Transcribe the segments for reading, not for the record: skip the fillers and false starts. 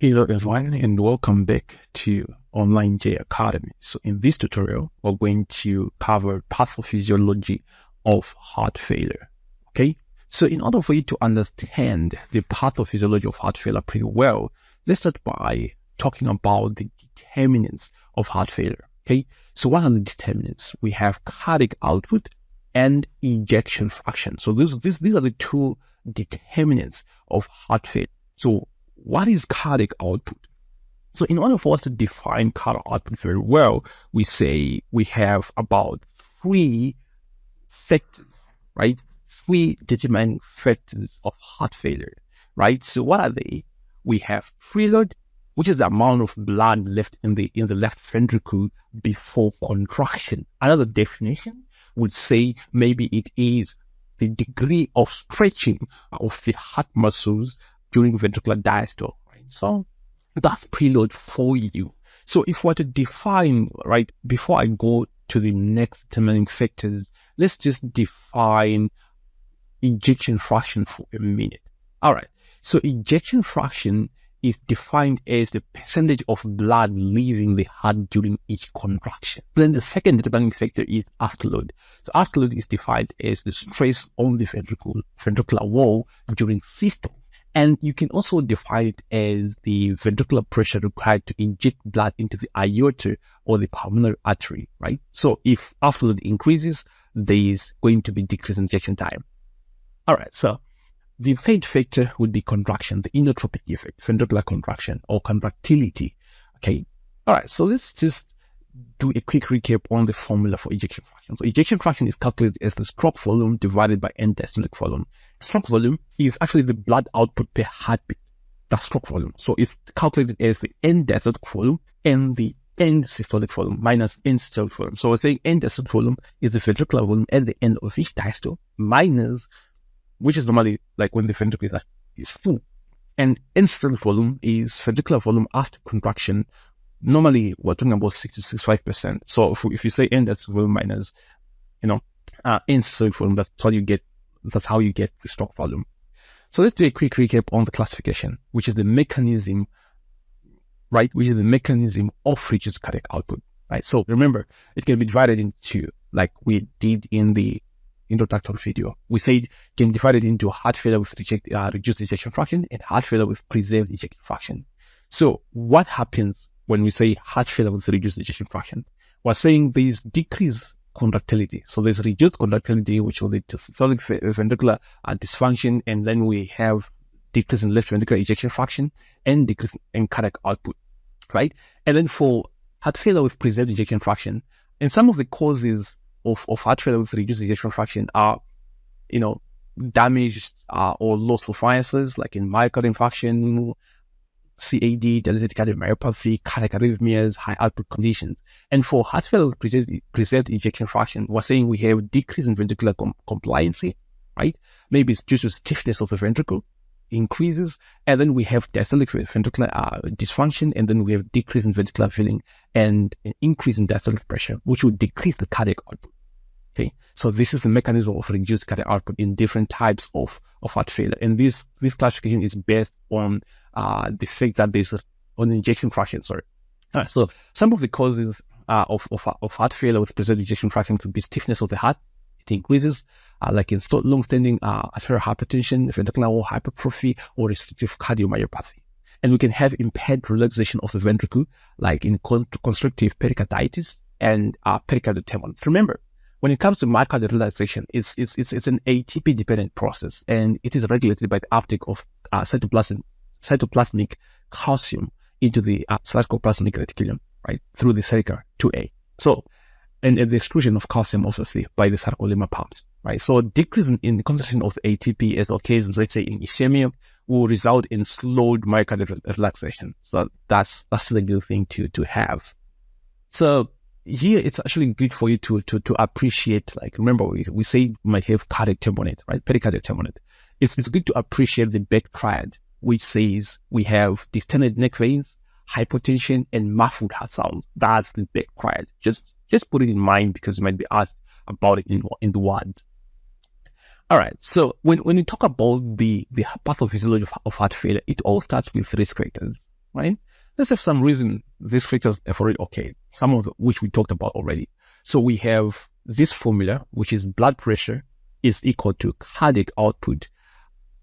Hello everyone and welcome back to Online J Academy. So in this tutorial, we're going to cover pathophysiology of heart failure. Okay. So in order for you to understand the pathophysiology of heart failure pretty well, let's start by talking about the determinants of heart failure. Okay. So what are the determinants? We have cardiac output and ejection fraction. So these are the two determinants of heart failure. So what is cardiac output? So in order for us to define cardiac output very well, we say we have about three factors, right? Three determining factors of heart failure, right? So what are they? We have preload, which is the amount of blood left in the left ventricle before contraction. Another definition would say maybe it is the degree of stretching of the heart muscles during ventricular diastole, right? So that's preload for you. So if we're to define, right, before I go to the next determining factors, let's just define ejection fraction for a minute. All right. So ejection fraction is defined as the percentage of blood leaving the heart during each contraction. Then the second determining factor is afterload. So afterload is defined as the stress on the ventricular wall during systole. And you can also define it as the ventricular pressure required to inject blood into the aorta or the pulmonary artery, right? So if afterload increases, there is going to be decreased injection time. All right, so the third factor would be contraction, the inotropic effect, ventricular contraction or contractility. Okay, all right, so let's just do a quick recap on the formula for ejection fraction. So ejection fraction is calculated as the stroke volume divided by end diastolic volume. Stroke volume is actually the blood output per heartbeat. That's stroke volume. So it's calculated as the end diastolic volume and the end systolic volume minus end systolic volume. So we're saying end diastolic volume is the ventricular volume at the end of each diastole minus, which is normally like when the ventricle is full. And end systolic volume is ventricular volume after contraction. Normally, we're talking about 65%. So if you say end diastolic volume minus, end systolic volume, that's how you get the stroke volume. So let's do a quick recap on the classification, which is the mechanism, right? Which is the mechanism of reduced cardiac output, right? So remember, it can be divided into, like we did in the introductory video. We said it can be divided into heart failure with reduced ejection fraction and heart failure with preserved ejection fraction. So what happens when we say heart failure with reduced ejection fraction? We're saying there's decreased contractility. So there's reduced contractility, which will lead to systolic ventricular dysfunction, and then we have decrease in left ventricular ejection fraction and decrease in cardiac output, right? And then for heart failure with preserved ejection fraction, and some of the causes of heart failure with reduced ejection fraction are, damaged or loss of sinuses, like in myocardial infarction, CAD, dilated cardiomyopathy, cardiac arrhythmias, high output conditions. And for heart failure with preserved ejection fraction, we're saying we have decrease in ventricular compliancy, right? Maybe it's due to stiffness of the ventricle increases, and then we have diastolic ventricular dysfunction, and then we have decrease in ventricular filling and an increase in diastolic pressure, which would decrease the cardiac output. Okay, so this is the mechanism of reduced cardiac output in different types of heart failure, and this classification is based on the fact that there's on injection fraction. Sorry. So some of the causes of heart failure with preserved ejection fraction could be stiffness of the heart. It increases, like in long-standing arterial hypertension, ventricular wall hypertrophy, or restrictive cardiomyopathy. And we can have impaired relaxation of the ventricle, like in constrictive pericarditis and pericardial tenderness. Remember, when it comes to myocardial relaxation, it's an ATP-dependent process, and it is regulated by the uptake of cytoplasmic calcium into the sarcoplasmic reticulum, right, through the Serica 2A. So, and the exclusion of calcium, obviously, by the sarcolemma pumps, right? So, decrease in the concentration of ATP, as occurs, let's say, in ischemia, will result in slowed myocardial relaxation. So, that's the good thing to have. So, here it's actually good for you to appreciate, like, remember, we say you might have cardiac tamponade, right? Pericardial tamponade. It's good to appreciate the back triad, which says we have distended neck veins, hypotension, and muffled heart sounds. That's the back triad. Just put it in mind, because you might be asked about it in the ward. All right. So when you talk about the pathophysiology of heart failure, it all starts with risk factors. right? Let's say for some reason these factors have already occurred, some of which we talked about already. So we have this formula, which is blood pressure is equal to cardiac output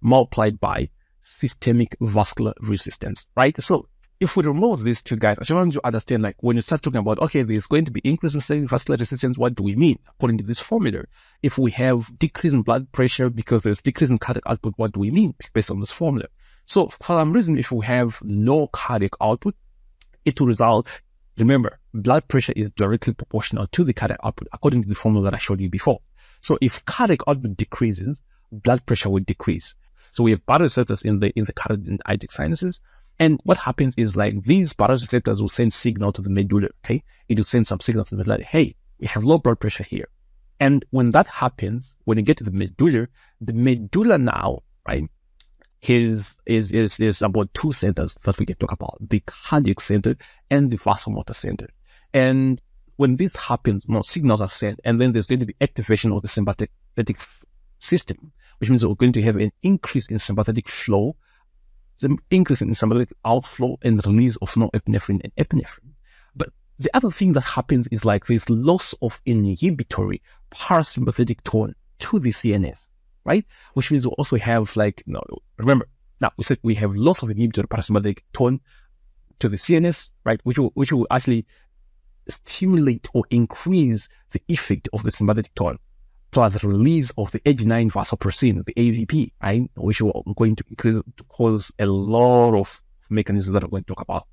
multiplied by systemic vascular resistance, right? So if we remove these two guys, I just want you to understand, like when you start talking about, okay, there's going to be increase in systemic vascular resistance, what do we mean? According to this formula, if we have decrease in blood pressure because there's decrease in cardiac output, what do we mean based on this formula? So for some reason, if we have low cardiac output, it will result, remember, blood pressure is directly proportional to the cardiac output according to the formula that I showed you before. So if cardiac output decreases, blood pressure will decrease. So we have baroreceptors in the carotid and iliac sinuses. And what happens is like these baroreceptors will send signal to the medulla, okay? It will send some signals to the medulla, hey, we have low blood pressure here. And when that happens, when you get to the medulla now, right, is about two centers that we can talk about, the cardiac center and the vasomotor center. And when this happens, more signals are sent, and then there's going to be activation of the sympathetic system, which means we're going to have an increase in sympathetic flow, the increase in sympathetic outflow and release of norepinephrine and epinephrine. But the other thing that happens is like this loss of inhibitory parasympathetic tone to the CNS, right? Which means we also have like, remember, now we said we have loss of inhibitory parasympathetic tone to the CNS, right? Which will actually stimulate or increase the effect of the sympathetic tone, plus the release of the AG9 vasopressin, the AVP, right? Which we're going to increase to cause a lot of mechanisms that I'm going to talk about.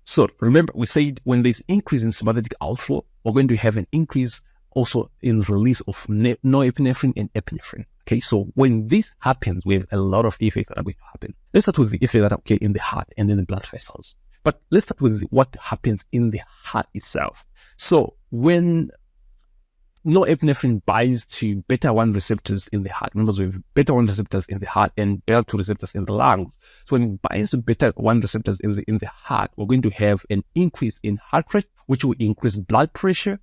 So remember, we said when there's increase in sympathetic outflow, we're going to have an increase also in the release of norepinephrine and epinephrine. Okay, so when this happens, we have a lot of effects that are going to happen. Let's start with the effects that occur in the heart and in the blood vessels. But let's start with what happens in the heart itself. So when norepinephrine binds to beta-1 receptors in the heart. Remember, we have beta-1 receptors in the heart and beta-2 receptors in the lungs. So when it binds to beta-1 receptors in the heart, we're going to have an increase in heart rate, which will increase blood pressure,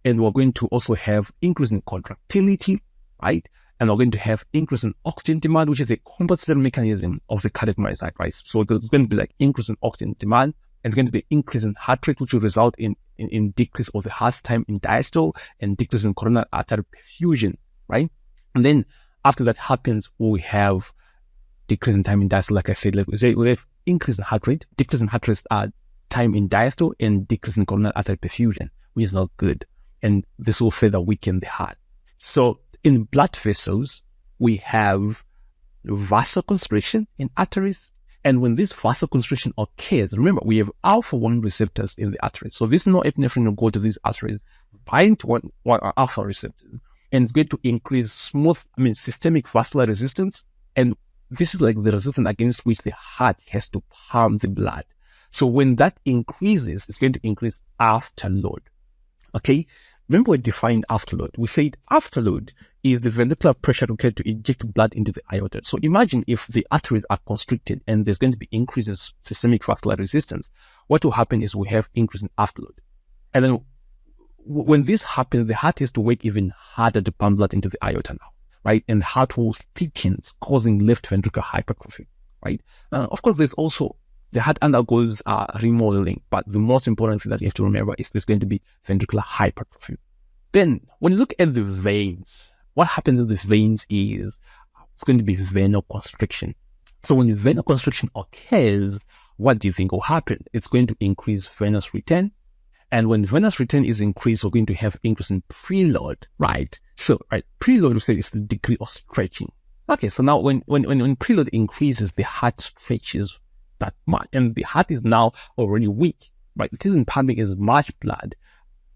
and we're going to also have increase in contractility, right? And we're going to have increase in oxygen demand, which is a compensatory mechanism of the cardiac myocyte, right? So there's going to be like increase in oxygen demand, and it's going to be increase in heart rate, which will result in decrease of the heart's time in diastole and decrease in coronary artery perfusion, right? And then after that happens, we have decrease in time in diastole, like I said, like we have increase in heart rate, decrease in heart rate time in diastole, and decrease in coronary artery perfusion, which is not good. And this will further weaken the heart. So in blood vessels, we have vasoconstriction in arteries. And when this vasoconstriction occurs, remember, we have alpha-1 receptors in the arteries. So this norepinephrine will go to these arteries, bind to one alpha receptors, and it's going to increase systemic vascular resistance. And this is like the resistance against which the heart has to pump the blood. So when that increases, it's going to increase afterload. Okay? Remember we defined afterload. We said afterload is the ventricular pressure required to inject blood into the aorta. So imagine if the arteries are constricted and there's going to be increases in systemic vascular resistance. What will happen is we have increase in afterload. And then when this happens, the heart has to work even harder to pump blood into the aorta now, right? And the heart wall thickens, causing left ventricular hypertrophy, right? Of course, there's also the heart undergoes remodeling, but the most important thing that you have to remember is there's going to be ventricular hypertrophy. Then, when you look at the veins, what happens in these veins is it's going to be venoconstriction. So when venoconstriction occurs, what do you think will happen? It's going to increase venous return. And when venous return is increased, we're going to have increase in preload, right? So, right, preload, we say, is the degree of stretching. Okay, so now when preload increases, the heart stretches that much, and the heart is now already weak, right? It isn't pumping as much blood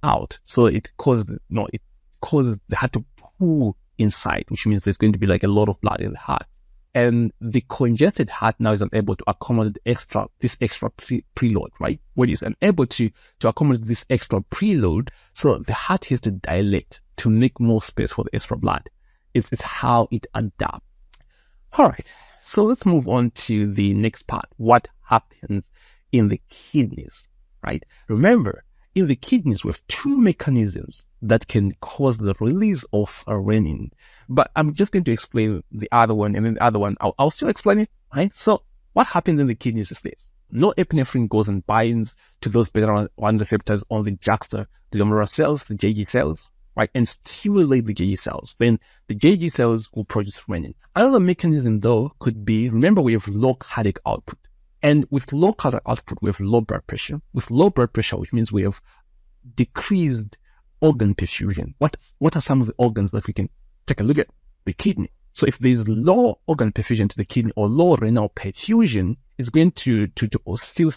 out, so it causes the heart to pull inside, which means there's going to be like a lot of blood in the heart, and the congested heart now is unable to accommodate this extra preload, right? When it's unable to accommodate this extra preload, so the heart has to dilate to make more space for the extra blood. It's how it adapts. All right. So let's move on to the next part. What happens in the kidneys, right? Remember, in the kidneys, we have two mechanisms that can cause the release of renin. But I'm just going to explain the other one, and then the other one, I'll still explain it, right? So what happens in the kidneys is this. norepinephrine goes and binds to those beta-1 receptors on the juxtaglomerular cells, the JG cells, right, and stimulate the JG cells. Then the JG cells will produce renin. Another mechanism, though, could be, remember, we have low cardiac output. And with low cardiac output, we have low blood pressure. With low blood pressure, which means we have decreased organ perfusion. What are some of the organs that we can take a look at? The kidney. So if there's low organ perfusion to the kidney or low renal perfusion, it's going to still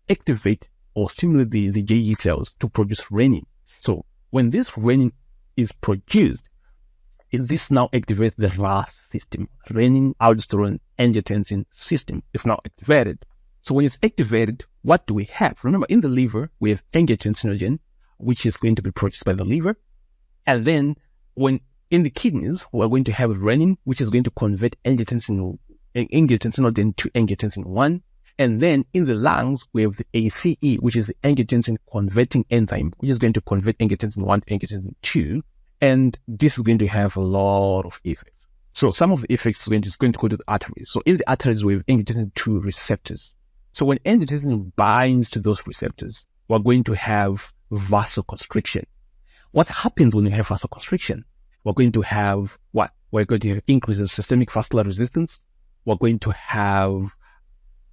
activate or stimulate the JG cells to produce renin. So when this renin is produced, this now activates the RAS system, renin, aldosterone, angiotensin system is now activated. So when it's activated, what do we have? Remember, in the liver, we have angiotensinogen, which is going to be produced by the liver. And then when in the kidneys, we're going to have renin, which is going to convert angiotensinogen to angiotensin 1. And then in the lungs, we have the ACE, which is the angiotensin converting enzyme, which is going to convert angiotensin 1 to angiotensin 2. And this is going to have a lot of effects. So some of the effects is going to go to the arteries. So in the arteries, we have angiotensin 2 receptors. So when angiotensin binds to those receptors, we're going to have vasoconstriction. What happens when you have vasoconstriction? We're going to have what? We're going to have increase in systemic vascular resistance. We're going to have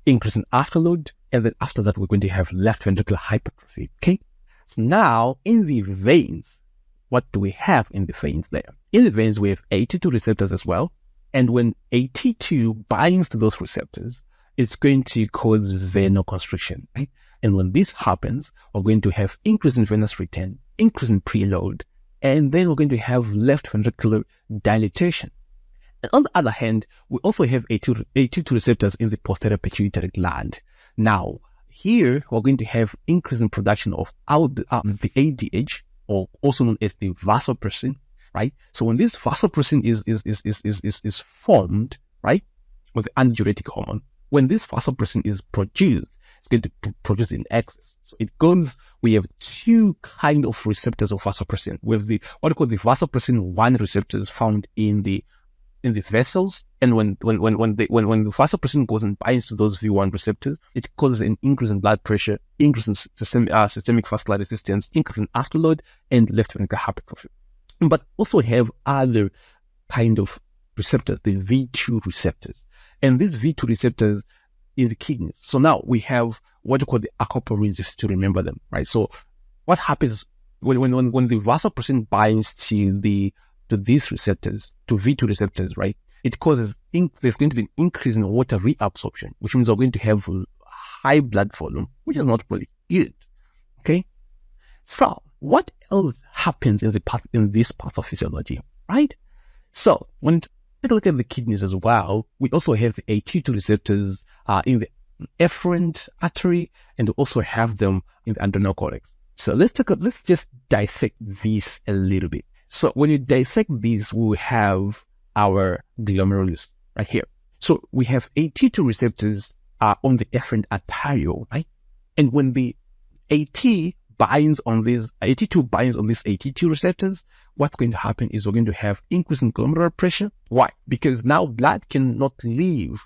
increase in afterload. And then after that, we're going to have left ventricular hypertrophy. Okay. So now in the veins, what do we have in the veins there? In the veins, we have AT2 receptors as well. And when AT2 binds to those receptors, it's going to cause venoconstriction, right? And when this happens, we're going to have increase in venous return, increase in preload, and then we're going to have left ventricular dilatation. And on the other hand, we also have AT2 receptors in the posterior pituitary gland. Now, here we're going to have increase in production of the ADH, or also known as the vasopressin, right? So when this vasopressin is formed, right, with the antidiuretic hormone, when this vasopressin is produced, it's going to produce in excess. So it goes, we have two kind of receptors of vasopressin. We have the what we call the vasopressin 1 receptors found in the vessels, and when the vasopressin goes and binds to those V1 receptors, it causes an increase in blood pressure, increase in systemic vascular resistance, increase in afterload, and left ventricular hypertrophy. But also have other kind of receptors, the V2 receptors. And these V2 receptors in the kidneys. So now we have what you call the aquaporins, just to remember them, right? So what happens when the vasopressin binds to these receptors, to V2 receptors, right? It causes, there's going to be an increase in water reabsorption, which means we're going to have high blood volume, which is not really good, okay? So what else happens in this pathophysiology, right? So when you take a look at the kidneys as well, we also have the AT2 receptors in the efferent artery, and we also have them in the adrenal cortex. So let's just dissect these a little bit. So when you dissect these, we will have our glomerulus right here. So we have AT2 receptors on the efferent arteriole, right? And when the AT2 binds on these AT2 receptors, what's going to happen is we're going to have increase in glomerular pressure. Why? Because now blood cannot leave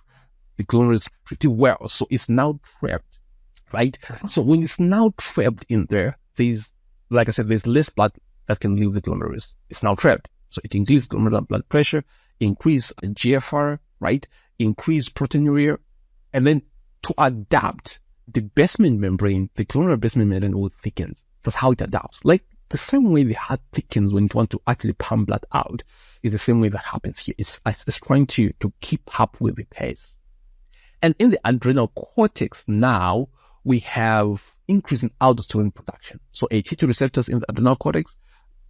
the glomerulus pretty well, so it's now trapped, right? So when it's now trapped in there, like I said, there's less blood that can leave the glomerulus. It's now trapped. So it increases glomerular blood pressure, increase GFR, right? Increase proteinuria. And then to adapt, the basement membrane, the glomerular basement membrane will thicken. That's how it adapts. Like the same way the heart thickens when you want to actually pump blood out is the same way that happens here. It's trying to keep up with the pace. And in the adrenal cortex now, we have increase in aldosterone production. So AT2 receptors in the adrenal cortex,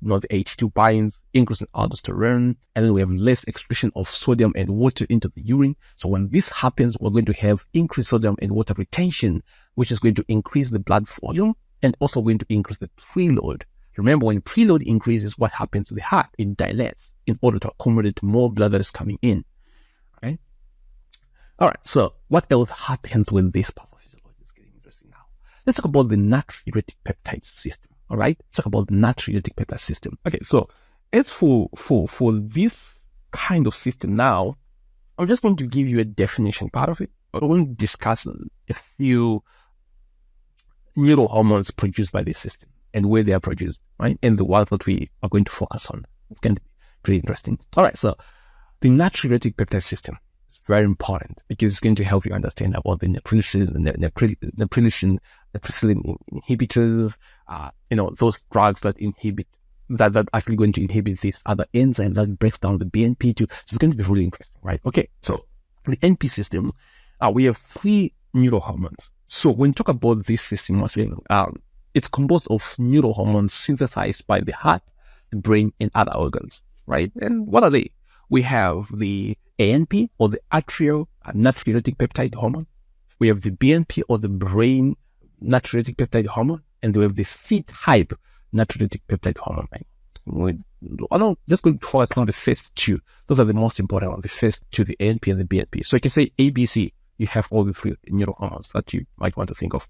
the AT2 binds, increase in aldosterone, and then we have less excretion of sodium and water into the urine. So when this happens, we're going to have increased sodium and water retention, which is going to increase the blood volume and also going to increase the preload. Remember, when preload increases, what happens to the heart? It dilates in order to accommodate more blood that is coming in. Right? All right, so what else happens with this pathophysiology? It's getting interesting now. Let's talk about the natriuretic peptide system. All right, let's talk about the natriuretic peptide system. Okay, so as for this kind of system now, I'm just going to give you a definition part of it. we're going to discuss a few neurohormones produced by this system and where they are produced, right? And the ones that we are going to focus on. It's going to be pretty interesting. All right, so the natriuretic peptide system is very important because it's going to help you understand about the neprilysin inhibitors, those drugs that inhibit, that actually going to inhibit this other enzyme that breaks down the BNP too. So it's going to be really interesting, right? Okay, so the NP system, we have 3 neurohormones. So when you talk about this system, it's composed of neurohormones synthesized by the heart, the brain, and other organs, right? And what are they? We have the ANP, or the atrial natriuretic peptide hormone. We have the BNP, or the brain natriuretic peptide hormone, and we have the C-type natriuretic peptide hormone. I'm just going to focus on the first 2. Those are the most important ones, the first 2, the ANP and the BNP. So you can say ABC, you have all the 3 neurohormones that you might want to think of.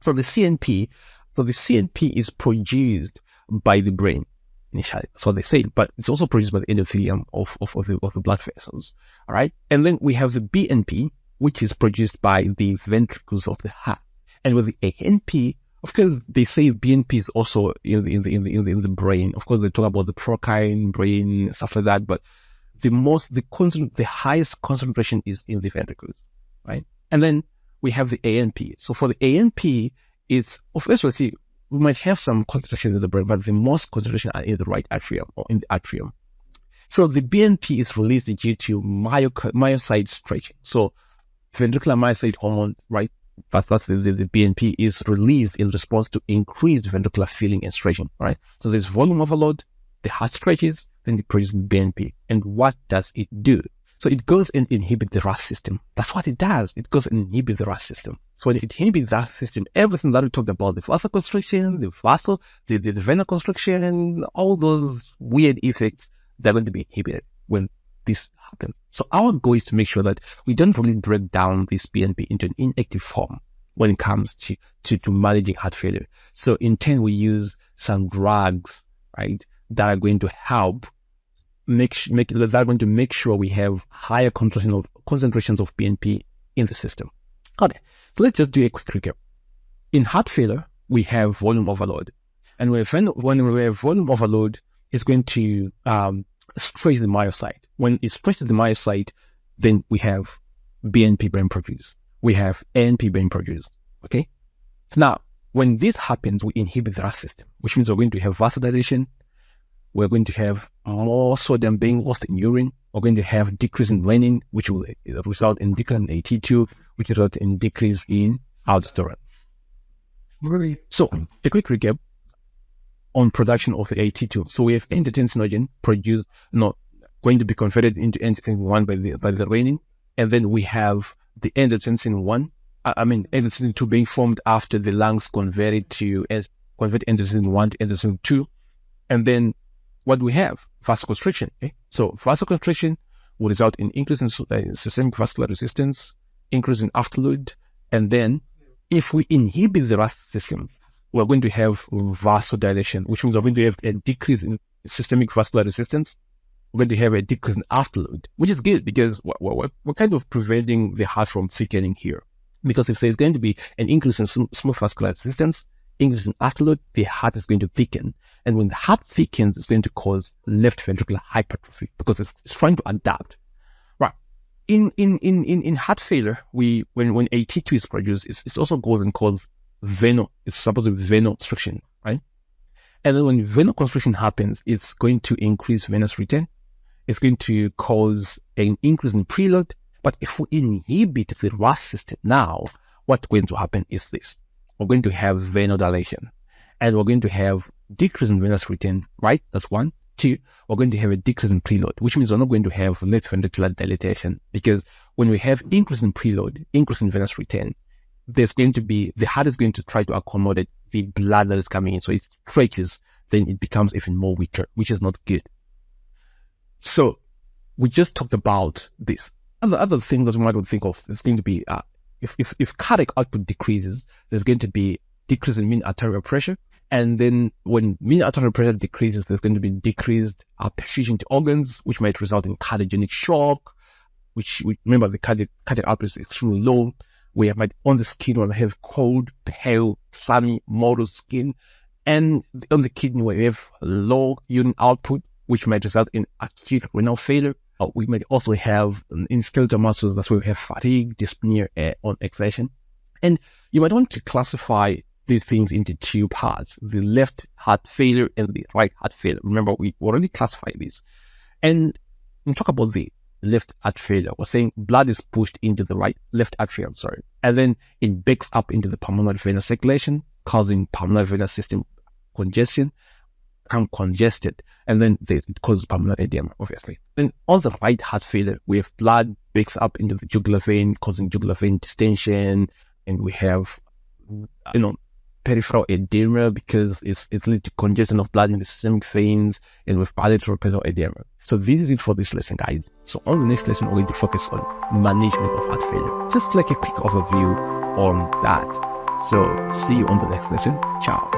So the CNP is produced by the brain initially, so they say, but it's also produced by the endothelium of the blood vessels. All right, and then we have the BNP, which is produced by the ventricles of the heart. And with the ANP, of course, they say BNP is also in the brain. Of course, they talk about the procaine brain, stuff like that, but the highest concentration is in the ventricles, right? And then we have the ANP. So for the ANP, it's, of course, we might have some concentration in the brain, but the most concentration are in the right atrium, or in the atrium. So the BNP is released due to myocyte stretching. So ventricular myocyte hormone, right? That's the BNP is released in response to increased ventricular filling and stretching, right? So there's volume overload, the heart stretches, then it produces BNP. And what does it do? So it goes and inhibits the RAS system. That's what it does. It goes and inhibits the RAS system. So when it inhibits that system, everything that we talked about, the vasoconstriction, the venoconstriction, and all those weird effects, they're going to be inhibited when this happens. So our goal is to make sure that we don't really break down this BNP into an inactive form when it comes to managing heart failure. So in turn, we use some drugs, right, that are going to help make sure we have higher concentrations of BNP in the system. Okay, so let's just do a quick recap. In heart failure, we have volume overload, and when we have volume overload, it's going to stretch the myocyte. When it stretches the myocyte, then we have BNP being produced. We have ANP being produced. Okay. Now, when this happens, we inhibit the RAS system, which means we're going to have vasodilation. We're going to have more sodium being lost in urine. We're going to have decrease in renin, which will result in decrease in AT2, which will result in decrease in aldosterone. So, a quick recap on production of the AT2. So we have angiotensinogen produced, going to be converted into angiotensin 1 by the renin, and then we have the angiotensin 2 being formed after the lungs convert angiotensin 1 to angiotensin 2, and then what do we have? Vasoconstriction. Okay? So vasoconstriction will result in increase in systemic vascular resistance, increase in afterload, and then if we inhibit the RAS system, we're going to have vasodilation, which means we're going to have a decrease in systemic vascular resistance. We're going to have a decrease in afterload, which is good because we're kind of preventing the heart from thickening here. Because if there's going to be an increase in smooth vascular resistance, increase in afterload, the heart is going to thicken. And when the heart thickens, it's going to cause left ventricular hypertrophy because it's trying to adapt. Right. In heart failure, when AT2 is produced, it also goes and causes it's supposed to be venoconstriction, right? And then when venoconstriction happens, it's going to increase venous return. It's going to cause an increase in preload. But if we inhibit the RAS system now, what's going to happen is this. We're going to have venodilation. And we're going to have decrease in venous return, right? That's 1. 2, we're going to have a decrease in preload, which means we're not going to have left ventricular dilatation, because when we have increase in preload, increase in venous return, the heart is going to try to accommodate the blood that is coming in. So it stretches, then it becomes even more weaker, which is not good. So we just talked about this. Other things that we might think of is going to be, if cardiac output decreases, there's going to be decrease in mean arterial pressure. And then when mean arterial pressure decreases, there's going to be decreased perfusion to organs, which might result in cardiogenic shock, which we remember the cardiac output is extremely low. We might on the skin where they have cold, pale, clammy, mottled skin, and on the kidney where we have low urine output, which might result in acute renal failure. We might also have in skeletal muscles, that's where we have fatigue, dyspnea on exertion. And you might want to classify these things into two parts, the left heart failure and the right heart failure. Remember, we already classified these. And when we talk about the left heart failure, we're saying blood is pushed into the left atrium, and then it backs up into the pulmonary venous circulation, causing pulmonary venous system congestion, become congested, and then it causes pulmonary edema, obviously. Then on the right heart failure, we have blood backs up into the jugular vein, causing jugular vein distension, and we have, peripheral edema because it's linked to congestion of blood in the systemic veins, and with bilateral peripheral edema. So this is it for this lesson, guys. So on the next lesson, we're going to focus on management of heart failure. Just like a quick overview on that. So see you on the next lesson. Ciao.